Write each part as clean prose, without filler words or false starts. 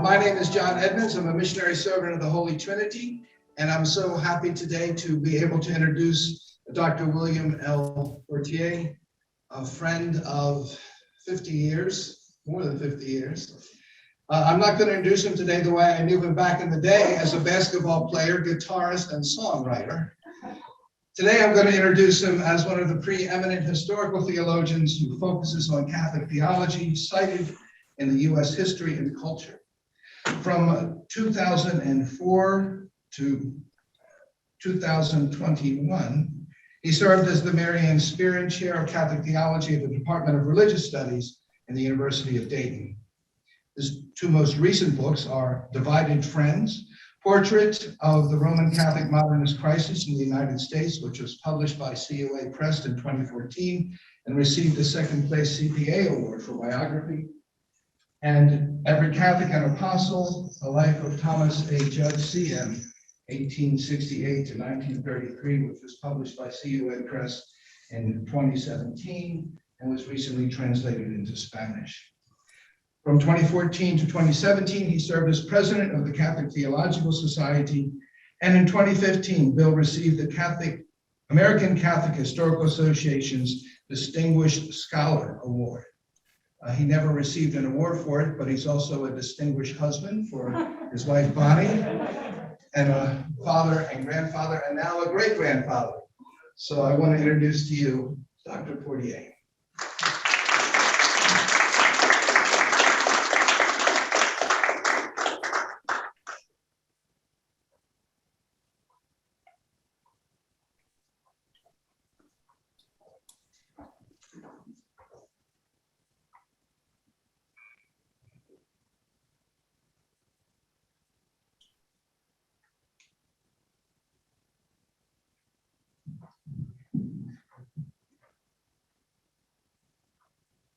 My name is John Edmonds. I'm a missionary servant of the Holy Trinity, and I'm so happy today to be able to introduce Dr. William L. Portier, a friend of 50 years, more than 50 years. I'm not going to introduce him today the way I knew him back in the day as a basketball player, guitarist, and songwriter. Today I'm going to introduce him as one of the preeminent historical theologians who focuses on Catholic theology cited in the U.S. history and culture. From 2004 to 2021, he served as the Marian Spearin Chair of Catholic Theology at the Department of Religious Studies in the University of Dayton. His two most recent books are Divided Friends, Portrait of the Roman Catholic Modernist Crisis in the United States, which was published by CUA Press in 2014 and received a second-place CPA award for biography, and Every Catholic and Apostle, A Life of Thomas A. Judge, C.M., 1868 to 1933, which was published by CUA Press in 2017 and was recently translated into Spanish. From 2014 to 2017, he served as president of the Catholic Theological Society, and in 2015, Bill received the American Catholic Historical Association's Distinguished Scholar Award. He never received an award for it, but he's also a distinguished husband for his wife, Bonnie, and a father and grandfather, and now a great-grandfather. So I want to introduce to you Dr. Portier.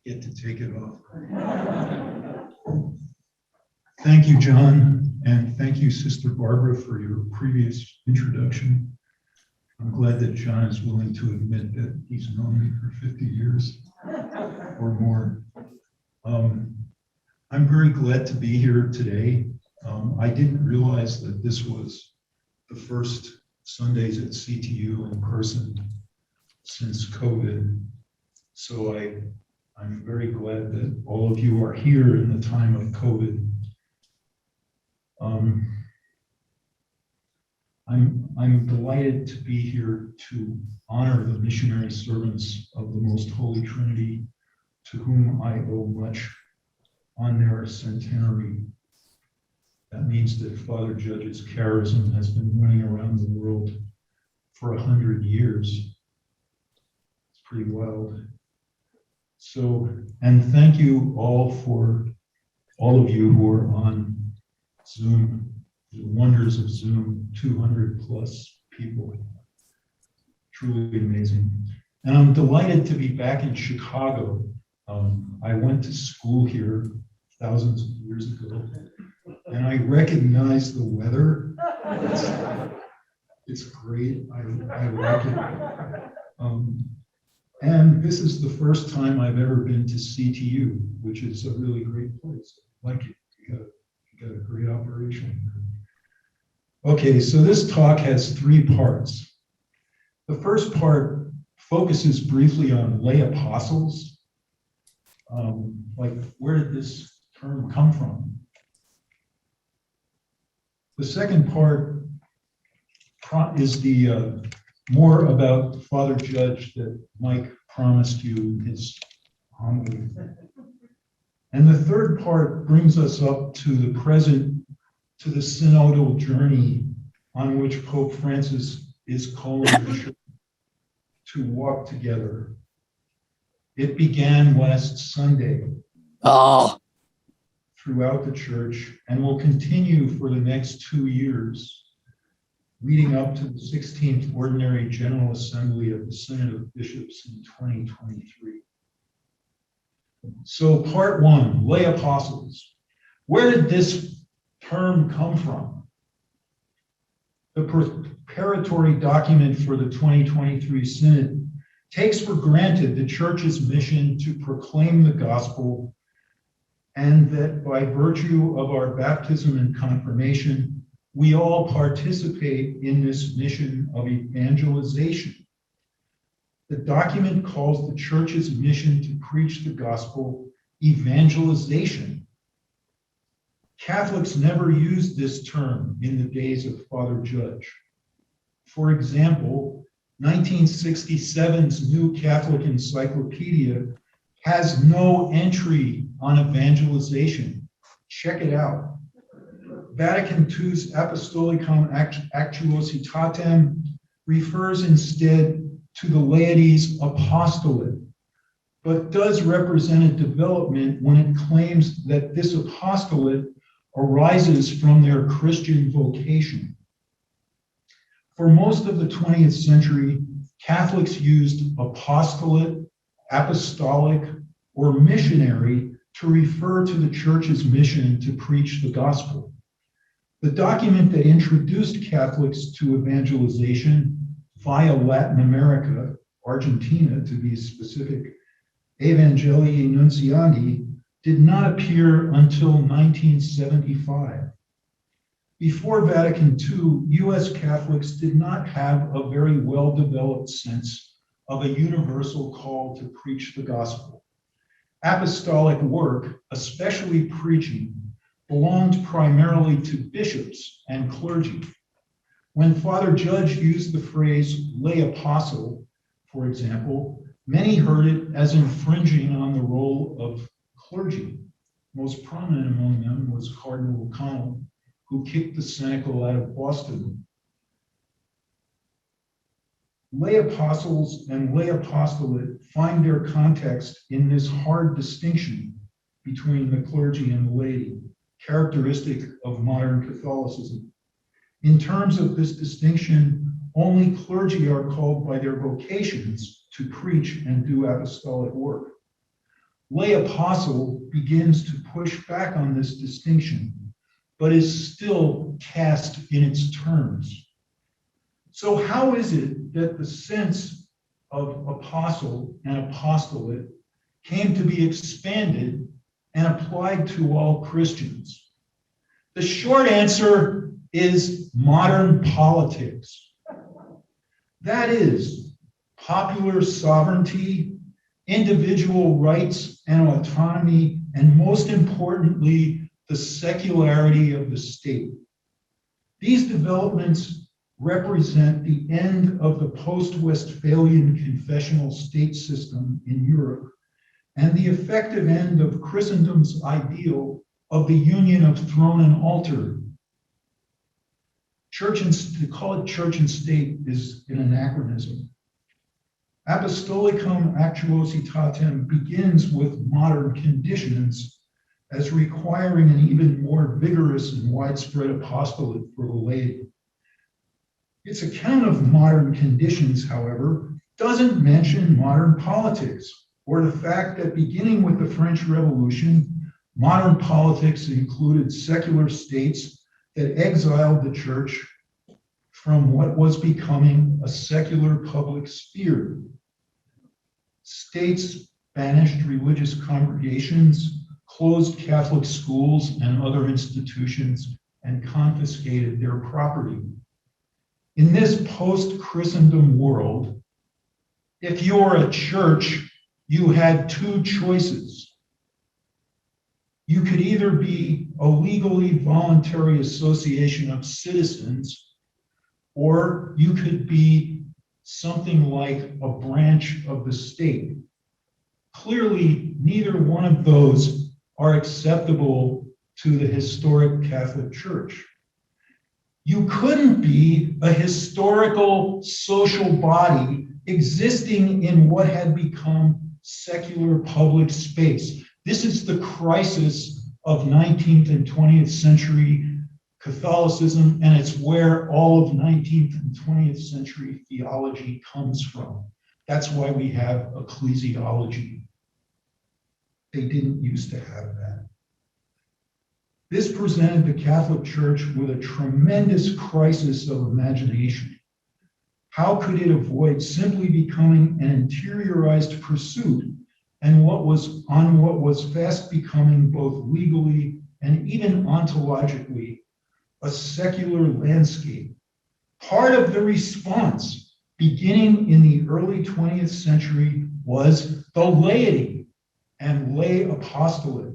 Get to take it off. Thank you, John, and thank you, Sister Barbara, for your previous introduction. I'm glad that John is willing to admit that he's known me for 50 years or more. I'm very glad to be here today. I didn't realize that this was the first Sundays at CTU in person since COVID, so I'm very glad that all of you are here in the time of COVID. I'm delighted to be here to honor the missionary servants of the Most Holy Trinity, to whom I owe much on their centenary. That means that Father Judge's charism has been running around the world for 100 years. It's pretty wild. So, and thank you all for all of you who are on Zoom, the wonders of Zoom, 200 plus people. Truly amazing. And I'm delighted to be back in Chicago. I went to school here thousands of years ago, and I recognize the weather. It's great. I like it. And this is the first time I've ever been to CTU, which is a really great place. I like it. You got a great operation. Okay, so this talk has three parts. The first part focuses briefly on lay apostles. Like, where did this term come from? The second part is the more about Father Judge that Mike promised you in his homily. And the third part brings us up to the present, to the synodal journey on which Pope Francis is calling the church to walk together. It began last Sunday throughout the church and will continue for the next 2 years, leading up to the 16th Ordinary General Assembly of the Synod of Bishops in 2023. So part one, lay apostles. Where did this term come from? The preparatory document for the 2023 Synod takes for granted the Church's mission to proclaim the gospel and that by virtue of our baptism and confirmation, we all participate in this mission of evangelization. The document calls the church's mission to preach the gospel evangelization. Catholics never used this term in the days of Father Judge. For example, 1967's New Catholic Encyclopedia has no entry on evangelization. Check it out. Vatican II's Apostolicam Actuositatem refers instead to the laity's apostolate, but does represent a development when it claims that this apostolate arises from their Christian vocation. For most of the 20th century, Catholics used apostolate, apostolic, or missionary to refer to the church's mission to preach the gospel. The document that introduced Catholics to evangelization via Latin America, Argentina to be specific, Evangelii Gaudium, did not appear until 1975. Before Vatican II, U.S. Catholics did not have a very well-developed sense of a universal call to preach the gospel. Apostolic work, especially preaching, belonged primarily to bishops and clergy. When Father Judge used the phrase lay apostle, for example, many heard it as infringing on the role of clergy. Most prominent among them was Cardinal O'Connell, who kicked the Senecal out of Boston. Lay apostles and lay apostolate find their context in this hard distinction between the clergy and the laity, characteristic of modern Catholicism. In terms of this distinction, only clergy are called by their vocations to preach and do apostolic work. Lay apostle begins to push back on this distinction, but is still cast in its terms. So how is it that the sense of apostle and apostolate came to be expanded and applied to all Christians? The short answer is modern politics. That is, popular sovereignty, individual rights and autonomy, and most importantly, the secularity of the state. These developments represent the end of the post-Westphalian confessional state system in Europe and the effective end of Christendom's ideal of the union of throne and altar. To call it church and state is an anachronism. Apostolicam Actuositatem begins with modern conditions as requiring an even more vigorous and widespread apostolate for the laity. Its account of modern conditions, however, doesn't mention modern politics or the fact that beginning with the French Revolution, modern politics included secular states that exiled the church from what was becoming a secular public sphere. States banished religious congregations, closed Catholic schools and other institutions, and confiscated their property. In this post-Christendom world, if you're a church, you had two choices. You could either be a legally voluntary association of citizens, or you could be something like a branch of the state. Clearly, neither one of those are acceptable to the historic Catholic Church. You couldn't be a historical social body existing in what had become secular public space. This is the crisis of 19th and 20th century Catholicism, and it's where all of 19th and 20th century theology comes from. That's why we have ecclesiology. They didn't used to have that. This presented the Catholic Church with a tremendous crisis of imagination. How could it avoid simply becoming an interiorized pursuit and what was fast becoming both legally and even ontologically a secular landscape. Part of the response, beginning in the early 20th century, was the laity and lay apostolate.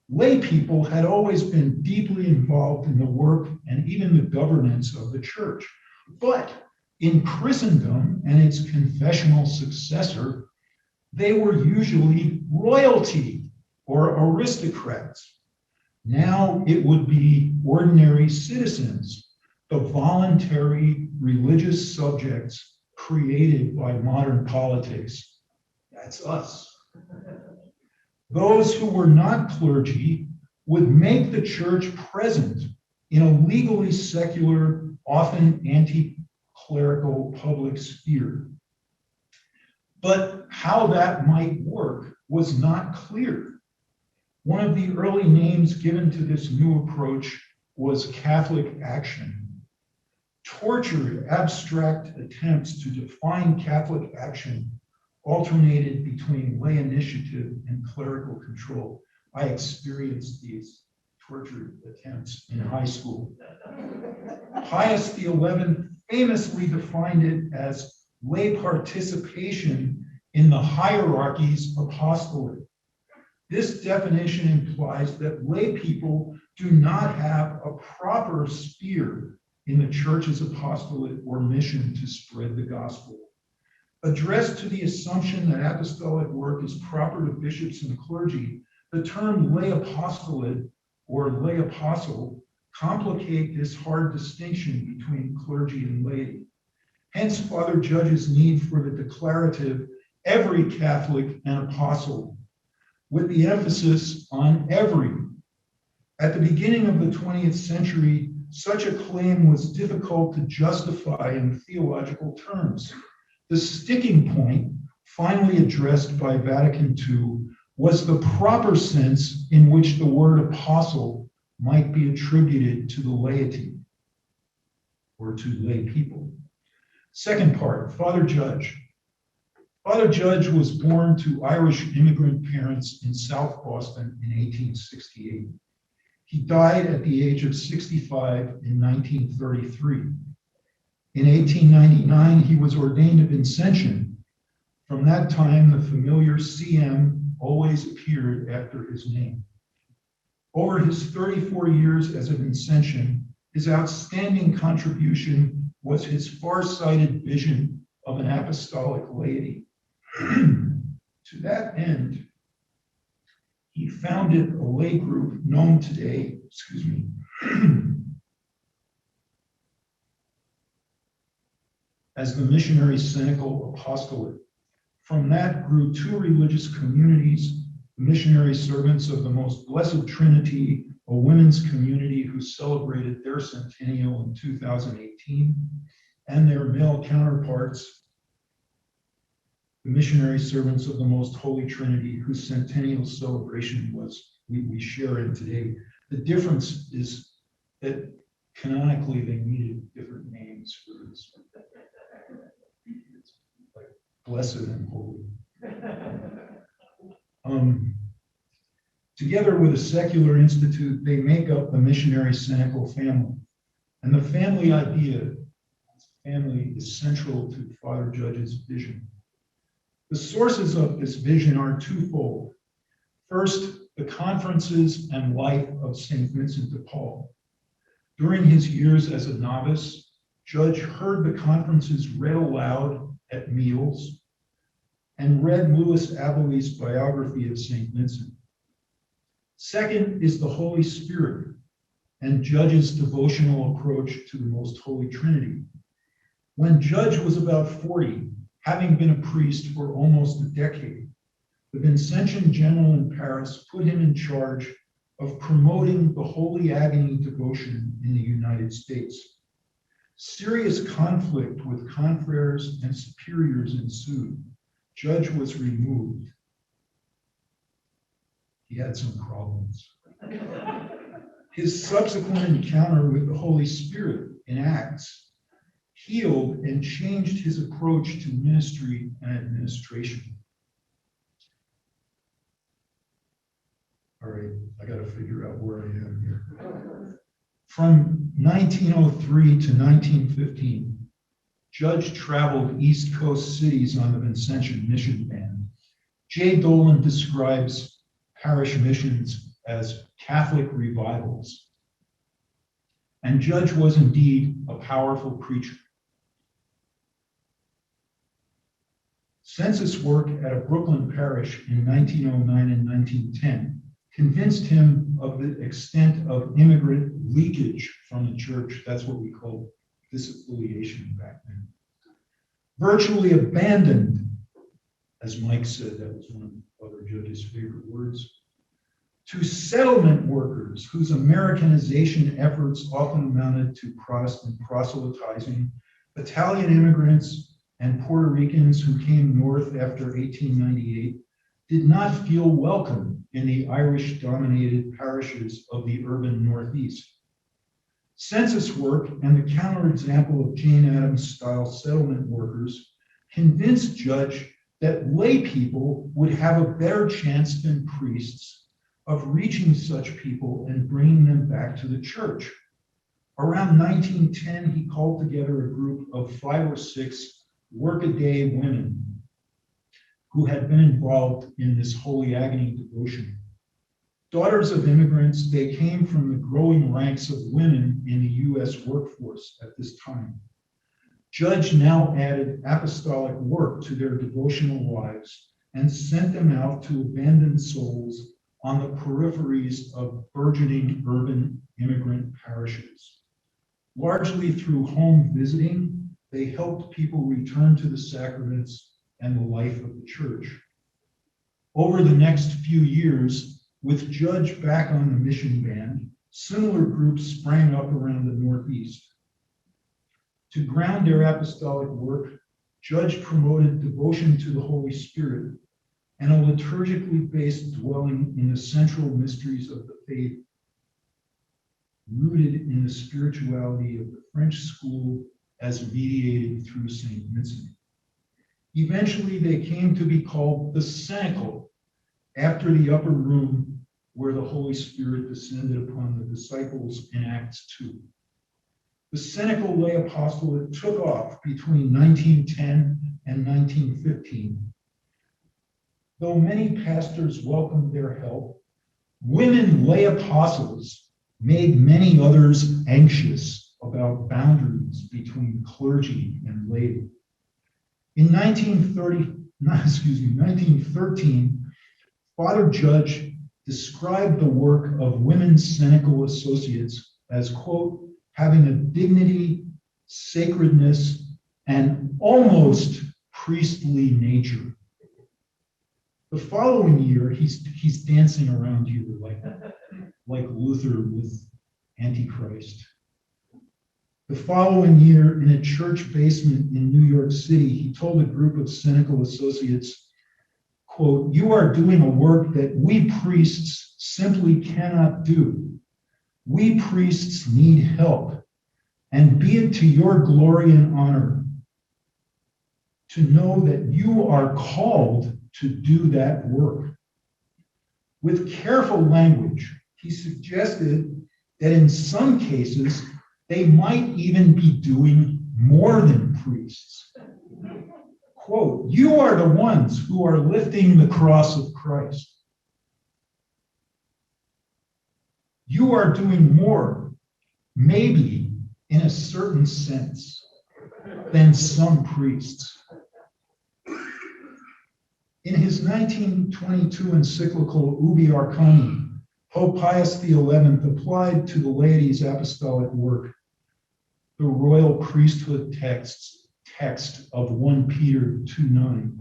Lay people had always been deeply involved in the work and even the governance of the church. But in Christendom and its confessional successor, they were usually royalty or aristocrats. Now it would be ordinary citizens, the voluntary religious subjects created by modern politics. That's us. Those who were not clergy would make the church present in a legally secular, often anti-clerical public sphere. But how that might work was not clear. One of the early names given to this new approach was Catholic action. Tortured, abstract attempts to define Catholic action alternated between lay initiative and clerical control. I experienced these tortured attempts in high school. Pius XI famously defined it as lay participation in the hierarchy's apostolate. This definition implies that lay people do not have a proper sphere in the church's apostolate or mission to spread the gospel. Addressed to the assumption that apostolic work is proper to bishops and clergy, the term lay apostolate or lay apostle complicate this hard distinction between clergy and laity. Hence, Father Judge's need for the declarative every Catholic an apostle, with the emphasis on every. At the beginning of the 20th century, such a claim was difficult to justify in theological terms. The sticking point, finally addressed by Vatican II, was the proper sense in which the word apostle might be attributed to the laity or to lay people. Second part, Father Judge. Father Judge was born to Irish immigrant parents in South Boston in 1868. He died at the age of 65 in 1933. In 1899, he was ordained a Vincentian. From that time, the familiar CM always appeared after his name. Over his 34 years as a Vincentian, his outstanding contribution was his far-sighted vision of an apostolic laity. To that end, he founded a lay group known today, as the Missionary Apostolate. From that grew two religious communities, the Missionary Servants of the Most Blessed Trinity, a women's community who celebrated their centennial in 2018, and their male counterparts, the Missionary Servants of the Most Holy Trinity, whose centennial celebration we share in today. The difference is that canonically they needed different names for this. It's like blessed and holy. Together with a secular institute, they make up the missionary cenacle family. And the family idea, family, is central to Father Judge's vision. The sources of this vision are twofold. First, the conferences and life of St. Vincent de Paul. During his years as a novice, Judge heard the conferences read aloud at meals and read Louis Abbey's biography of St. Vincent. Second is the Holy Spirit and Judge's devotional approach to the Most Holy Trinity. When Judge was about 40, having been a priest for almost a decade, the Vincentian general in Paris put him in charge of promoting the Holy Agony devotion in the United States. Serious conflict with confreres and superiors ensued. Judge was removed. He had some problems. His subsequent encounter with the Holy Spirit in Acts healed and changed his approach to ministry and administration. All right, I got to figure out where I am here. From 1903 to 1915, Judge traveled East Coast cities on the Vincentian mission band. J. Dolan describes parish missions as Catholic revivals. And Judge was indeed a powerful preacher. Census work at a Brooklyn parish in 1909 and 1910 convinced him of the extent of immigrant leakage from the church. That's what we called disaffiliation back then. Virtually abandoned, as Mike said, that was one of the other Judge's favorite words, to settlement workers whose Americanization efforts often amounted to Protestant proselytizing, Italian immigrants and Puerto Ricans who came north after 1898 did not feel welcome in the Irish-dominated parishes of the urban Northeast. Census work and the counterexample of Jane Addams-style settlement workers convinced Judge that lay people would have a better chance than priests of reaching such people and bringing them back to the church. Around 1910, he called together a group of 5 or 6 workaday women who had been involved in this holy agony devotion. Daughters of immigrants, they came from the growing ranks of women in the U.S. workforce at this time. Judge now added apostolic work to their devotional lives and sent them out to abandoned souls on the peripheries of burgeoning urban immigrant parishes. Largely through home visiting, they helped people return to the sacraments and the life of the church. Over the next few years, with Judge back on the mission band, similar groups sprang up around the Northeast. To ground their apostolic work, Judge promoted devotion to the Holy Spirit and a liturgically based dwelling in the central mysteries of the faith, rooted in the spirituality of the French school as mediated through St. Vincent. Eventually, they came to be called the Cenacle, after the upper room where the Holy Spirit descended upon the disciples in Acts 2. The Cenacle lay apostolate took off between 1910 and 1915. Though many pastors welcomed their help, women lay apostles made many others anxious about boundaries between clergy and laity. In 1913, Father Judge described the work of women's Cenacle associates as, quote, having a dignity, sacredness, and almost priestly nature. The following year, he's dancing around here like Luther with Antichrist. The following year, in a church basement in New York City, he told a group of Cenacle associates, quote, "You are doing a work that we priests simply cannot do. We priests need help, and be it to your glory and honor to know that you are called to do that work." With careful language, he suggested that in some cases, they might even be doing more than priests. Quote, "You are the ones who are lifting the cross of Christ. You are doing more, maybe in a certain sense, than some priests." In his 1922 encyclical Ubi Arcani, Pope Pius XI applied to the laity's apostolic work the royal priesthood text of 1 Peter 2:9.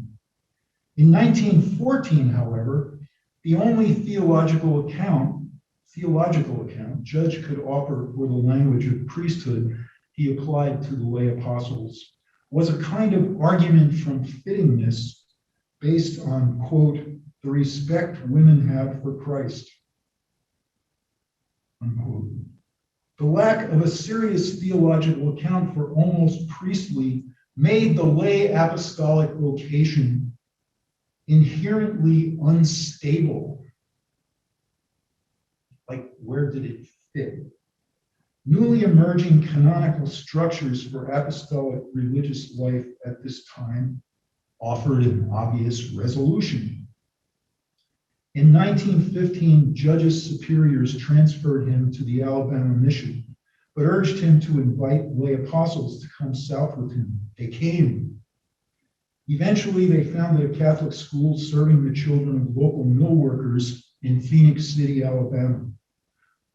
In 1914, however, the only theological account Judge could offer for the language of priesthood he applied to the lay apostles was a kind of argument from fittingness based on, quote, the respect women have for Christ, unquote. The lack of a serious theological account for almost priestly made the lay apostolic vocation inherently unstable. like where did it fit? Newly emerging canonical structures for apostolic religious life at this time offered an obvious resolution. In 1915, judges superiors transferred him to the Alabama mission, but urged him to invite lay apostles to come south with him. They came. Eventually, they founded a Catholic school serving the children of local mill workers in Phoenix City, Alabama.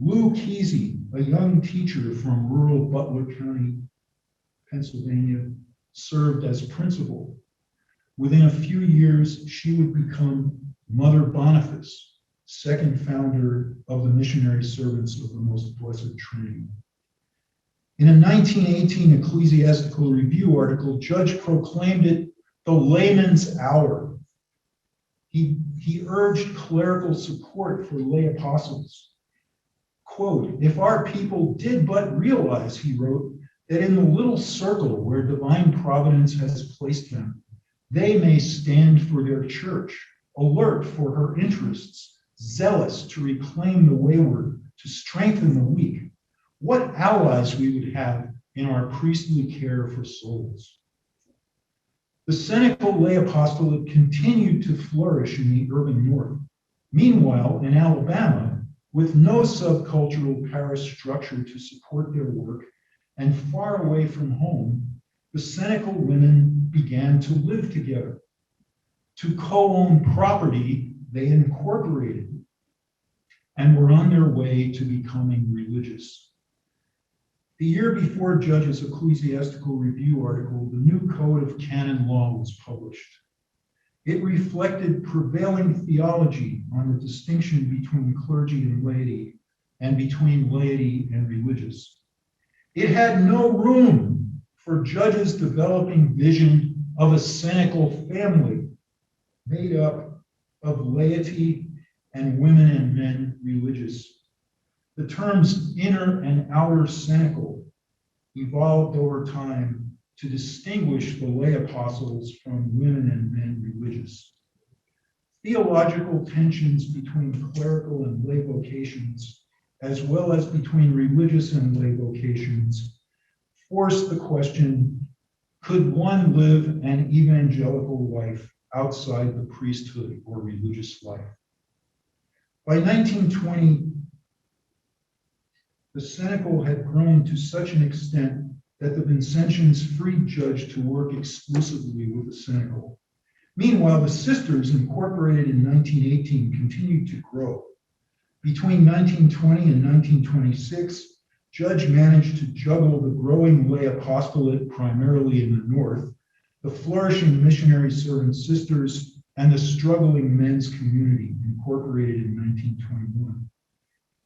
Lou Kesey, a young teacher from rural Butler County, Pennsylvania, served as principal. Within a few years, she would become Mother Boniface, second founder of the Missionary Servants of the Most Blessed Trinity. In a 1918 Ecclesiastical Review article, Judge proclaimed it the layman's hour. He urged clerical support for lay apostles. Quote, "If our people did but realize," he wrote, "that in the little circle where divine providence has placed them, they may stand for their church, alert for her interests, zealous to reclaim the wayward, to strengthen the weak, what allies we would have in our priestly care for souls." The Senecal lay apostolate continued to flourish in the urban north. Meanwhile, in Alabama, with no subcultural parish structure to support their work and far away from home, the Senecal women began to live together. To co-own property, they incorporated and were on their way to becoming religious. The year before Judge's Ecclesiastical Review article, the new Code of Canon Law was published. It reflected prevailing theology on the distinction between clergy and laity, and between laity and religious. It had no room for Judge's developing vision of a Senecal family made up of laity and women and men religious. The terms inner and outer Senecal evolved over time to distinguish the lay apostles from women and men religious. Theological tensions between clerical and lay vocations, as well as between religious and lay vocations, forced the question, could one live an evangelical life outside the priesthood or religious life? By 1920, the Senecal had grown to such an extent that the Vincentians freed Judge to work exclusively with the Senecal. Meanwhile, the sisters, incorporated in 1918, continued to grow. Between 1920 and 1926, Judge managed to juggle the growing lay apostolate, primarily in the north, the flourishing missionary servant sisters, and the struggling men's community, incorporated in 1921.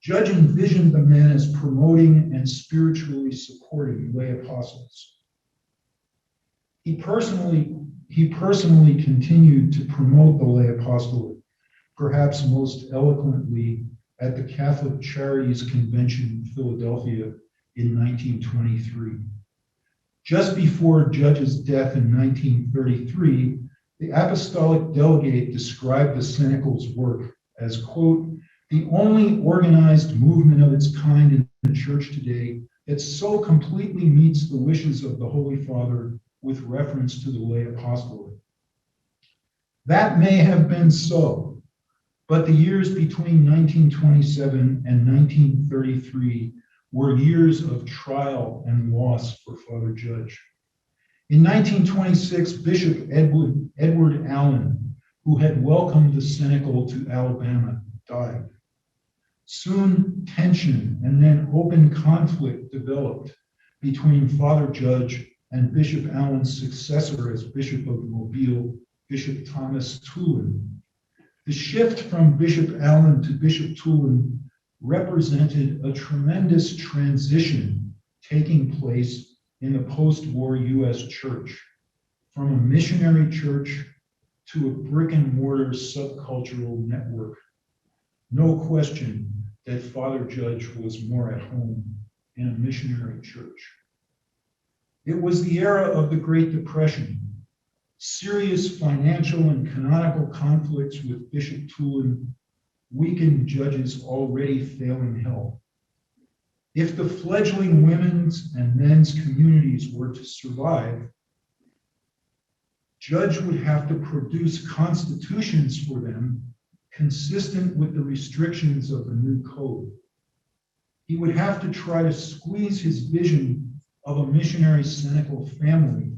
Judge envisioned the men as promoting and spiritually supporting lay apostles. He personally continued to promote the lay apostolate, perhaps most eloquently at the Catholic Charities Convention in Philadelphia in 1923. Just before Judge's death in 1933, the apostolic delegate described the Senecal's work as, quote, "the only organized movement of its kind in the church today that so completely meets the wishes of the Holy Father with reference to the lay apostolate." That may have been so, but the years between 1927 and 1933 were years of trial and loss for Father Judge. In 1926, Bishop Edward Allen, who had welcomed the Senecal to Alabama, died. Soon, tension and then open conflict developed between Father Judge and Bishop Allen's successor as Bishop of Mobile, Bishop Thomas Tulin. The shift from Bishop Allen to Bishop Tulin represented a tremendous transition taking place in the post-war U.S. church, from a missionary church to a brick-and-mortar subcultural network. No question that Father Judge was more at home in a missionary church. It was the era of the Great Depression. Serious financial and canonical conflicts with Bishop Tulin weakened Judge's already failing health. If the fledgling women's and men's communities were to survive, Judge would have to produce constitutions for them consistent with the restrictions of the new code. He would have to try to squeeze his vision of a missionary cenacle family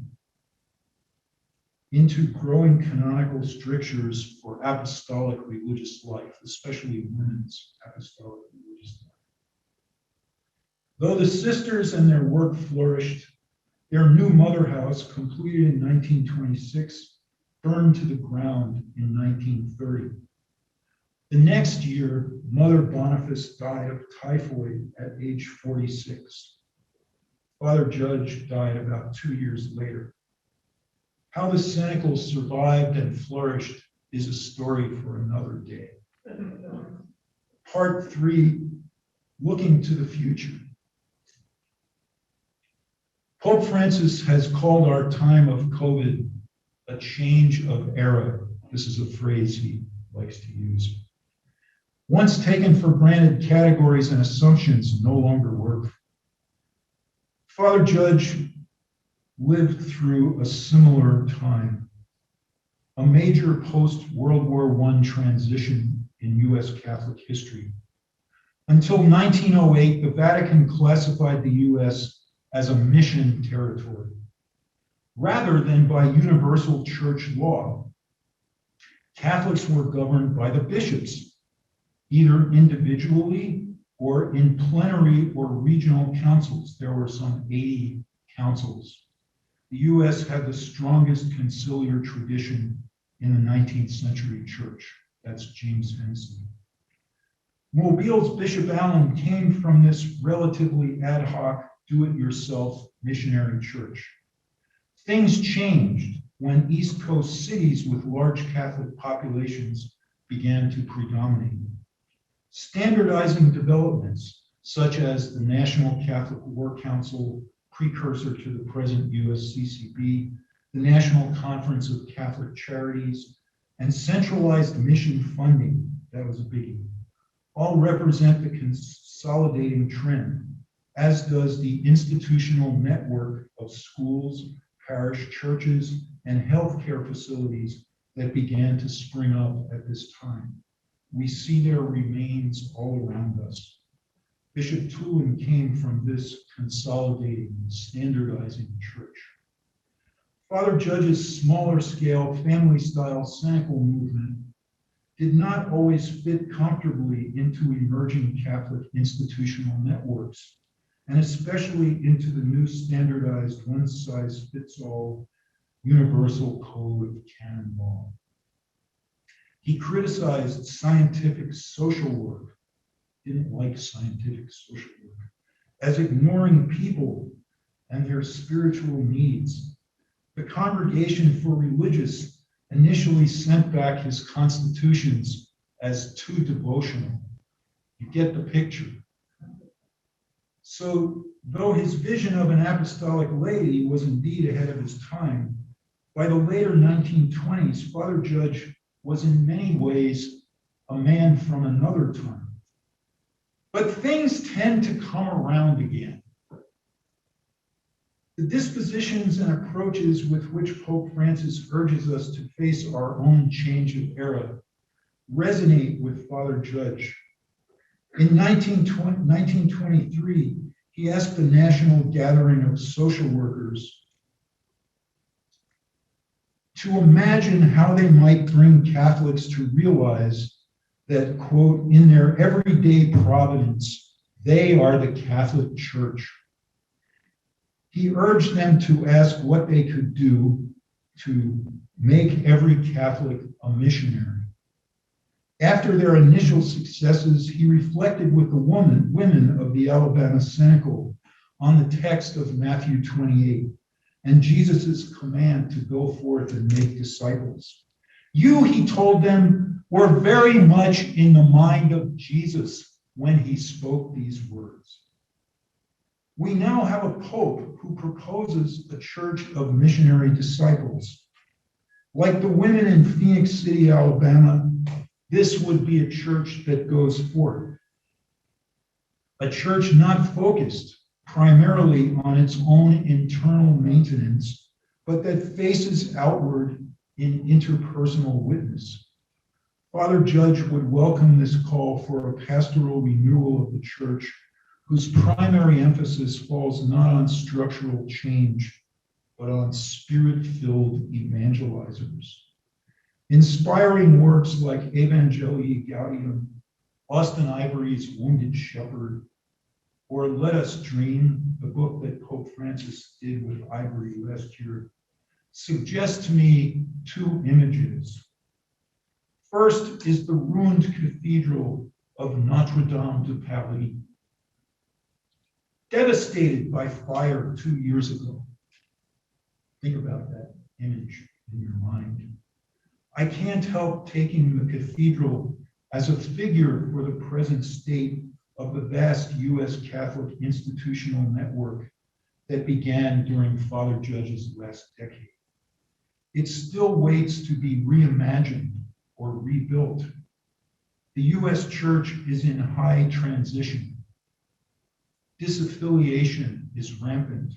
into growing canonical strictures for apostolic religious life, especially women's apostolic religious life. Though the sisters and their work flourished, their new mother house, completed in 1926, burned to the ground in 1930. The next year, Mother Boniface died of typhoid at age 46. Father Judge died about 2 years later. How the cenacles survived and flourished is a story for another day. Part 3, looking to the future. Pope Francis has called our time of COVID a change of era. This is a phrase he likes to use. Once taken for granted categories and assumptions no longer work. Father Judge lived through a similar time, a major post-World War I transition in U.S. Catholic history. Until 1908, the Vatican classified the U.S. as a mission territory, rather than by universal church law. Catholics were governed by the bishops, either individually or in plenary or regional councils. There were some 80 councils. The U.S. had the strongest conciliar tradition in the 19th century church. That's James Hennessy. Mobile's Bishop Allen came from this relatively ad hoc, do-it-yourself missionary church. Things changed when East Coast cities with large Catholic populations began to predominate. Standardizing developments, such as the National Catholic War Council, precursor to the present USCCB, the National Conference of Catholic Charities, and centralized mission funding, that was a biggie, all represent the consolidating trend, as does the institutional network of schools, parish churches, and healthcare facilities that began to spring up at this time. We see their remains all around us. Bishop Tulin came from this consolidating, standardizing church. Father Judge's smaller scale, family-style cenacle movement did not always fit comfortably into emerging Catholic institutional networks, and especially into the new standardized one-size-fits-all universal code of canon law. He criticized scientific social work, didn't like scientific social work, as ignoring people and their spiritual needs. The Congregation for Religious initially sent back his constitutions as too devotional. You get the picture. So, though his vision of an apostolic laity was indeed ahead of his time, by the later 1920s, Father Judge was in many ways a man from another time. But things tend to come around again. The dispositions and approaches with which Pope Francis urges us to face our own change of era resonate with Father Judge. In 1923, he asked a national gathering of social workers to imagine how they might bring Catholics to realize that, quote, in their everyday providence, they are the Catholic Church. He urged them to ask what they could do to make every Catholic a missionary. After their initial successes, he reflected with the women of the Alabama Cenacle on the text of Matthew 28 and Jesus' command to go forth and make disciples. You, he told them, were very much in the mind of Jesus when he spoke these words. We now have a pope who proposes a church of missionary disciples. Like the women in Phoenix City, Alabama, This would be a church that goes forth. A church not focused primarily on its own internal maintenance, but that faces outward in interpersonal witness. Father Judge would welcome this call for a pastoral renewal of the church whose primary emphasis falls not on structural change, but on spirit-filled evangelizers. Inspiring works like Evangelii Gaudium, Austin Ivory's Wounded Shepherd, or Let Us Dream, the book that Pope Francis did with Ivory last year, suggest to me two images. First is the ruined cathedral of Notre Dame de Paris, devastated by fire 2 years ago. Think about that image in your mind. I can't help taking the cathedral as a figure for the present state of the vast U.S. Catholic institutional network that began during Father Judge's last decade. It still waits to be reimagined or rebuilt. The U.S. Church is in high transition. Disaffiliation is rampant.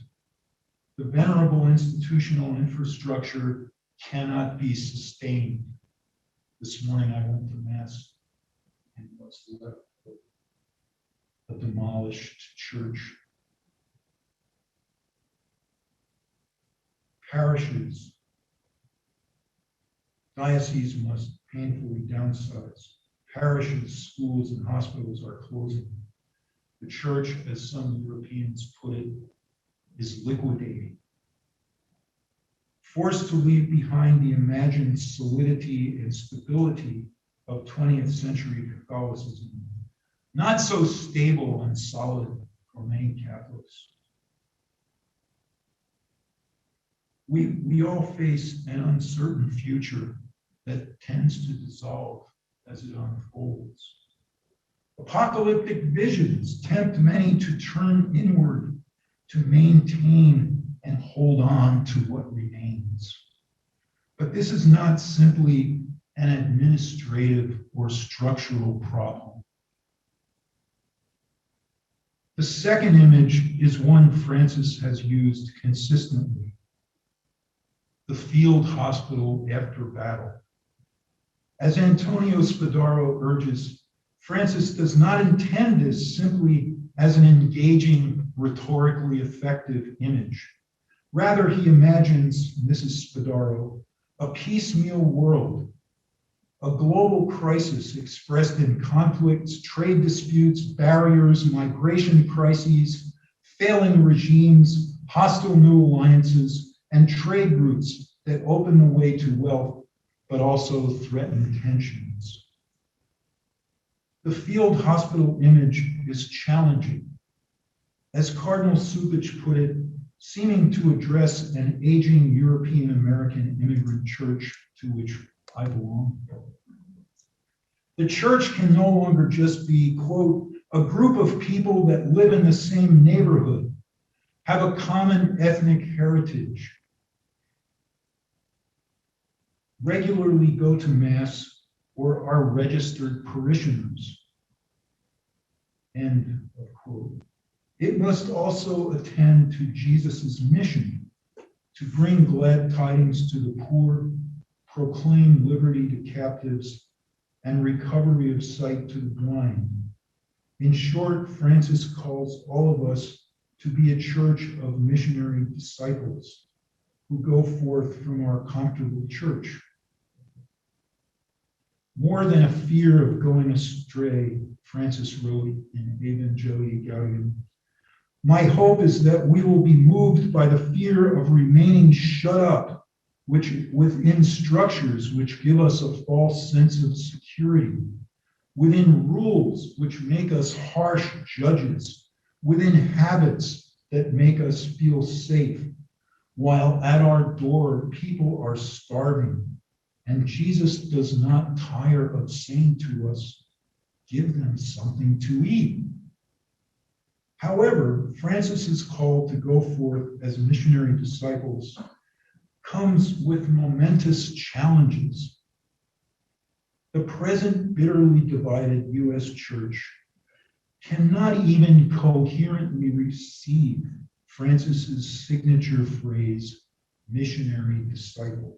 The venerable institutional infrastructure cannot be sustained. This morning I went to Mass and what's left of a demolished church. Parishes, dioceses must painfully downsize. Parishes, schools, and hospitals are closing. The church, as some Europeans put it, is liquidating. Forced to leave behind the imagined solidity and stability of 20th century Catholicism, not so stable and solid for many Catholics. We all face an uncertain future that tends to dissolve as it unfolds. Apocalyptic visions tempt many to turn inward, to maintain and hold on to what remains. But this is not simply an administrative or structural problem. The second image is one Francis has used consistently: the field hospital after battle. As Antonio Spadaro urges, Francis does not intend this simply as an engaging, rhetorically effective image. Rather, he imagines, Mrs. Spadaro, a piecemeal world, a global crisis expressed in conflicts, trade disputes, barriers, migration crises, failing regimes, hostile new alliances, and trade routes that open the way to wealth, but also threaten tensions. The field hospital image is challenging. As Cardinal Subich put it, seeming to address an aging European American immigrant church to which I belong. The church can no longer just be, quote, a group of people that live in the same neighborhood, have a common ethnic heritage, regularly go to Mass, or are registered parishioners. End of quote. It must also attend to Jesus' mission to bring glad tidings to the poor, proclaim liberty to captives, and recovery of sight to the blind. In short, Francis calls all of us to be a church of missionary disciples who go forth from our comfortable church. More than a fear of going astray, Francis wrote in Evangelii Gaudium, my hope is that we will be moved by the fear of remaining shut up within structures which give us a false sense of security, within rules which make us harsh judges, within habits that make us feel safe, while at our door people are starving, and Jesus does not tire of saying to us, give them something to eat. However, Francis's call to go forth as missionary disciples comes with momentous challenges. The present bitterly divided U.S. Church cannot even coherently receive Francis's signature phrase, missionary disciple.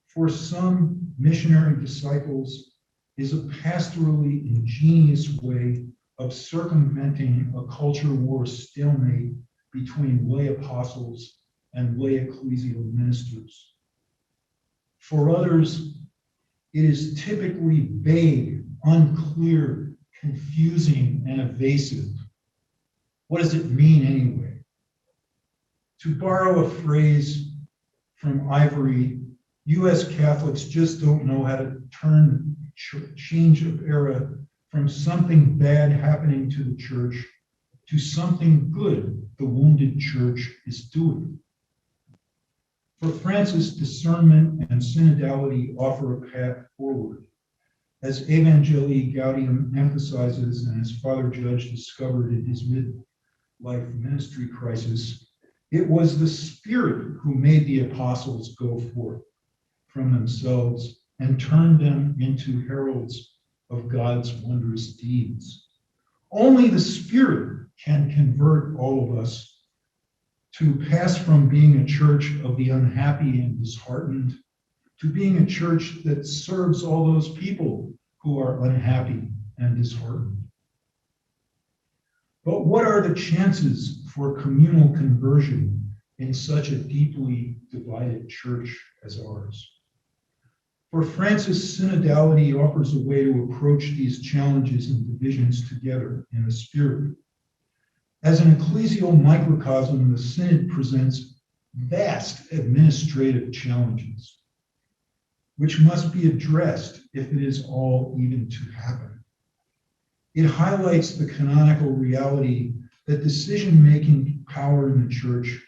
For some, missionary disciples is a pastorally ingenious way of circumventing a culture war stalemate between lay apostles and lay ecclesial ministers. For others, it is typically vague, unclear, confusing, and evasive. What does it mean anyway? To borrow a phrase from Ivory, U.S. Catholics just don't know how to turn change of era from something bad happening to the church to something good the wounded church is doing. For Francis, discernment and synodality offer a path forward. As Evangelii Gaudium emphasizes, and as Father Judge discovered in his midlife ministry crisis, it was the Spirit who made the apostles go forth from themselves and turned them into heralds of God's wondrous deeds. Only the Spirit can convert all of us to pass from being a church of the unhappy and disheartened to being a church that serves all those people who are unhappy and disheartened. But what are the chances for communal conversion in such a deeply divided church as ours? For Francis, synodality offers a way to approach these challenges and divisions together in the Spirit. As an ecclesial microcosm, the synod presents vast administrative challenges, which must be addressed if it is all even to happen. It highlights the canonical reality that decision-making power in the church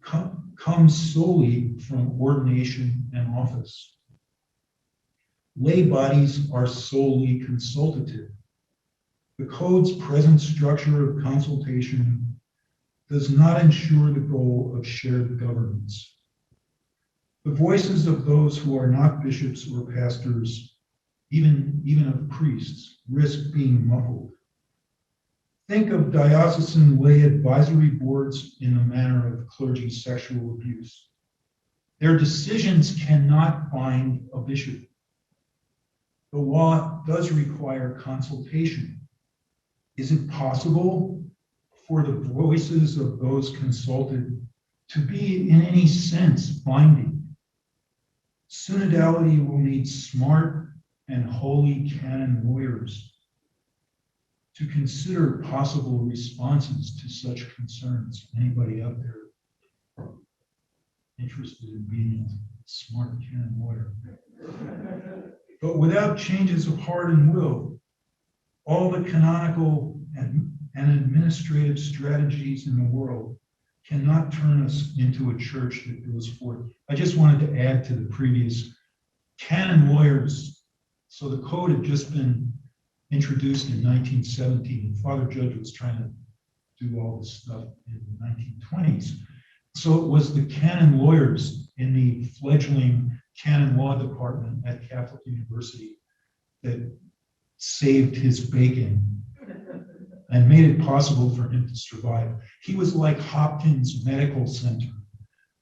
comes solely from ordination and office. Lay bodies are solely consultative. The code's present structure of consultation does not ensure the goal of shared governance. The voices of those who are not bishops or pastors, even of priests, risk being muffled. Think of diocesan lay advisory boards in the manner of clergy sexual abuse. Their decisions cannot bind a bishop. The law does require consultation. Is it possible for the voices of those consulted to be in any sense binding? Synodality will need smart and holy canon lawyers to consider possible responses to such concerns. Anybody out there interested in being a smart canon lawyer? But without changes of heart and will, all the canonical and administrative strategies in the world cannot turn us into a church that goes forth. I just wanted to add to the previous canon lawyers. So the code had just been introduced in 1917. Father Judge was trying to do all this stuff in the 1920s. So it was the canon lawyers in the fledgling canon law department at Catholic University that saved his bacon and made it possible for him to survive. He was like Hopkins Medical Center,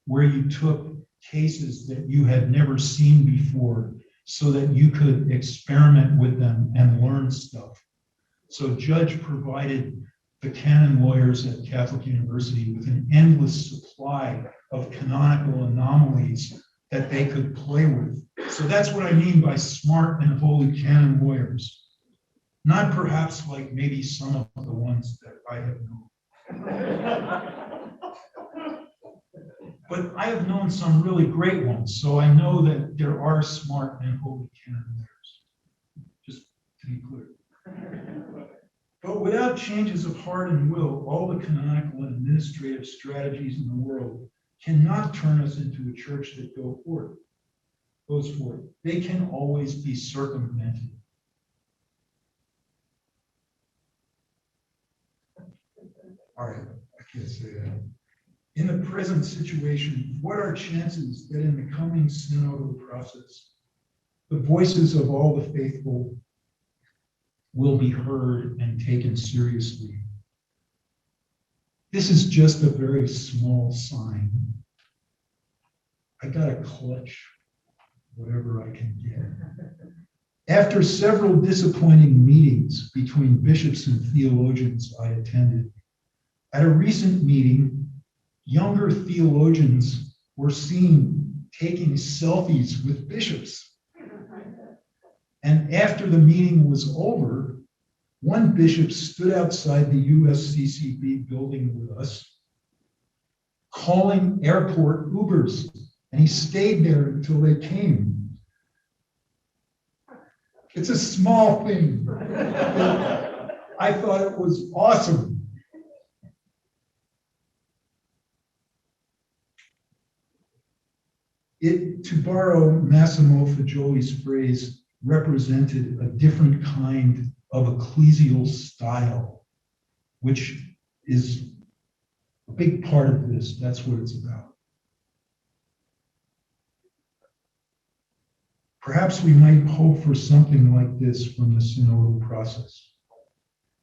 where you took cases that you had never seen before so that you could experiment with them and learn stuff. So Judge provided the canon lawyers at Catholic University with an endless supply of canonical anomalies that they could play with. So that's what I mean by smart and holy canon lawyers. Not perhaps like maybe some of the ones that I have known. But I have known some really great ones, so I know that there are smart and holy canon lawyers, just to be clear. But without changes of heart and will, all the canonical and administrative strategies in the world cannot turn us into a church that goes forth. They can always be circumvented. All right, I can't say that. In the present situation, what are chances that in the coming synodal process, the voices of all the faithful will be heard and taken seriously. This is just a very small sign. I gotta clutch whatever I can get. After several disappointing meetings between bishops and theologians I attended, at a recent meeting, younger theologians were seen taking selfies with bishops. And after the meeting was over, one bishop stood outside the USCCB building with us, calling airport Ubers, and he stayed there until they came. It's a small thing. I thought it was awesome. It, to borrow Massimo Fagioli's phrase, represented a different kind of ecclesial style, which is a big part of this. That's what it's about. Perhaps we might hope for something like this from the synodal process.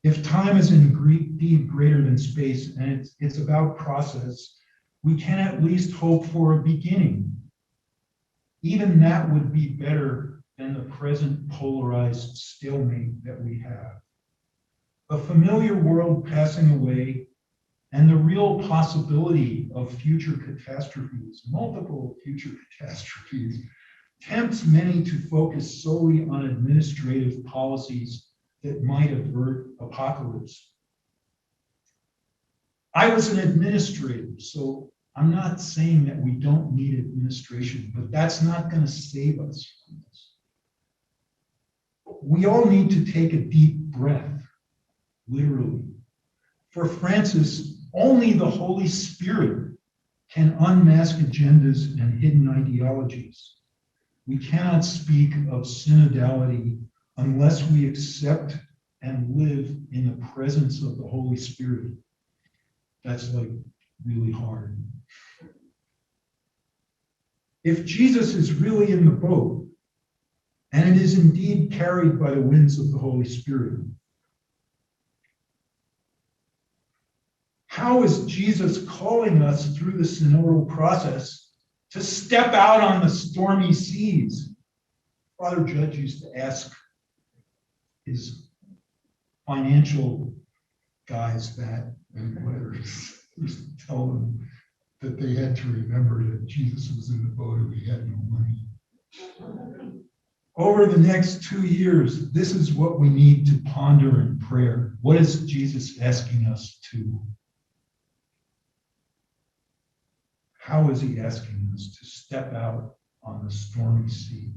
If time is indeed greater than space and it's about process, we can at least hope for a beginning. Even that would be better than the present polarized stalemate that we have. A familiar world passing away and the real possibility of future catastrophes, multiple future catastrophes, tempts many to focus solely on administrative policies that might avert apocalypse. I was an administrator, so I'm not saying that we don't need administration, but that's not going to save us from this. We all need to take a deep breath, literally. For Francis, only the Holy Spirit can unmask agendas and hidden ideologies. We cannot speak of synodality unless we accept and live in the presence of the Holy Spirit. That's like really hard. If Jesus is really in the boat, and it is indeed carried by the winds of the Holy Spirit, how is Jesus calling us through the synodal process to step out on the stormy seas? Father Judge used to ask his financial guys that, and whatever, he used to tell them that they had to remember that Jesus was in the boat and we had no money. Over the next 2 years, this is what we need to ponder in prayer. What is Jesus asking us to? How is he asking us to step out on the stormy sea?